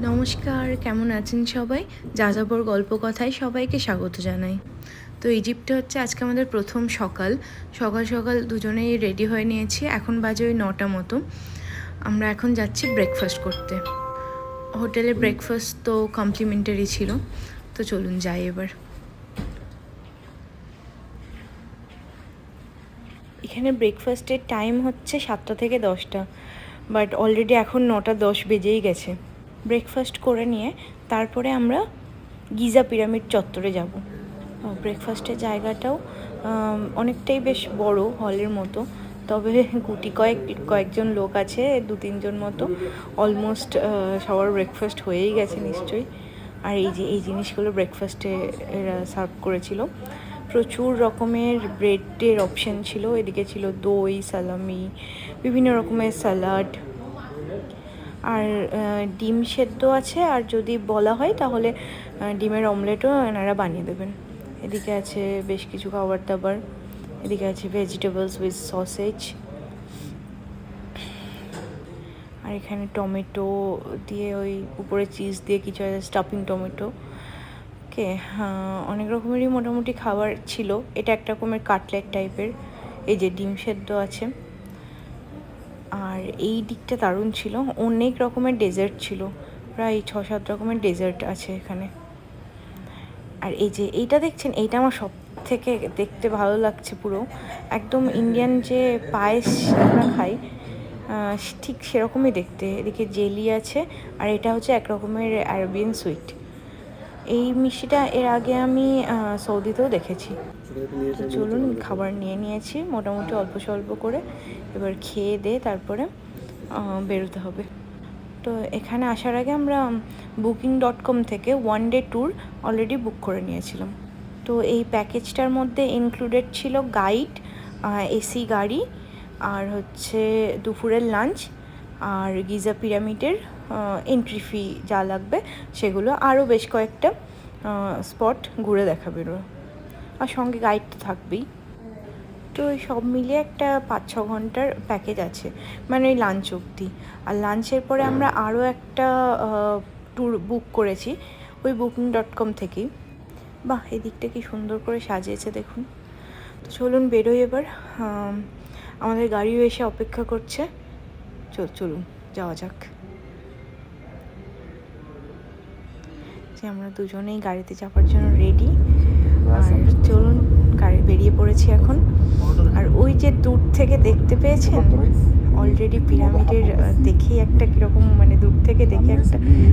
নমস্কার, কেমন আছেন সবাই? যাযাবর গল্প কথায় সবাইকে স্বাগত জানাই। তো ইজিপ্টে হচ্ছে আজকে আমাদের প্রথম সকাল। সকাল সকাল দুজনেই রেডি হয়ে নিয়েছি। এখন বাজে ওই 9টা মতো। আমরা এখন যাচ্ছি ব্রেকফাস্ট করতে। হোটেলে ব্রেকফাস্ট তো কমপ্লিমেন্টারি ছিল। তো চলুন যাই এবার। এখানে ব্রেকফাস্টের টাইম হচ্ছে 7টা থেকে 10টা, বাট অলরেডি এখন 9টা 10 বেজেই গেছে। ব্রেকফাস্ট করে নিয়ে তারপরে আমরা গিজা পিরামিড চত্বরে যাব। ব্রেকফাস্টের জায়গাটাও অনেকটাই বেশ বড়, হলের মতো। তবে কয়েকজন লোক আছে, 2-3 জন মতো। অলমোস্ট সবার ব্রেকফাস্ট হয়েই গেছে নিশ্চয়ই। আর এই জিনিসগুলো ব্রেকফাস্টে এরা সার্ভ করেছিল। প্রচুর রকমের ব্রেডের অপশান ছিল। এদিকে ছিল দই, সালামি, বিভিন্ন রকমের স্যালাড, আর ডিম সেদ্ধ আছে। আর যদি বলা হয় তাহলে ডিমের অমলেটও এনারা বানিয়ে দেবেন। এদিকে আছে বেশ কিছু খাবার দাবার। এদিকে আছে ভেজিটেবলস উইথ সসেজ। আর এখানে টমেটো দিয়ে ওই উপরে চিজ দিয়ে কিছু আছে, স্টাফিং টমেটো। ওকে, অনেক রকমেরই মোটামুটি খাবার ছিল। এটা একটা রকমের কাটলেট টাইপের। এই যে ডিম সেদ্ধ আছে। আর এই দিকটা দারুণ ছিল, অনেক রকমের ডেজার্ট ছিল, প্রায় 6-7 রকমের ডেজার্ট আছে এখানে। আর এই যে এইটা দেখছেন, এইটা আমার সব থেকে দেখতে ভালো লাগছে। পুরো একদম ইন্ডিয়ান যে পায়েস আমরা খাই ঠিক সেরকমই দেখতে। এদিকে জেলি আছে, আর এটা হচ্ছে এক রকমের আরবিয়ান সুইট। এই মিষ্টিটা এর আগে আমি সৌদিতেও দেখেছি। তো চলুন, খাবার নিয়ে নিয়েছি মোটামুটি অল্প স্বল্প করে। এবার খেয়ে দিয়ে তারপরে বেরোতে হবে। তো এখানে আসার আগে আমরা booking.com থেকে 1 ডে ট্যুর অলরেডি বুক করে নিয়েছিলাম। তো এই প্যাকেজটার মধ্যে ইনক্লুডেড ছিল গাইড, এসি গাড়ি, আর হচ্ছে দুপুরের লাঞ্চ, আর গিজা পিরামিডের এন্ট্রি ফি যা লাগবে সেগুলো, আরও বেশ কয়েকটা স্পট ঘুরে দেখাবে। আর সঙ্গে গাইড তো থাকবেই। তো ওই সব মিলিয়ে একটা 5-6 ঘন্টার প্যাকেজ আছে, মানে ওই লাঞ্চ অবধি। আর লাঞ্চের পরে আমরা আরও একটা ট্যুর বুক করেছি ওই booking.com থেকেই। বাহ, এদিকটা কি সুন্দর করে সাজিয়েছে দেখুন। তো চলুন বেরোই এবার। আমাদের গাড়িও এসে অপেক্ষা করছে। চলুন যাওয়া যাক। যে আমরা দুজনেই গাড়িতে যাওয়ার জন্য রেডি। আর চলুন, গাড়ি বেরিয়ে পড়েছি এখন। আর ওই যে দূর থেকে দেখতে পেয়েছেন, অলরেডি পিরামিডের দেখেই একটা কীরকম, মানে দূর থেকে দেখে একটা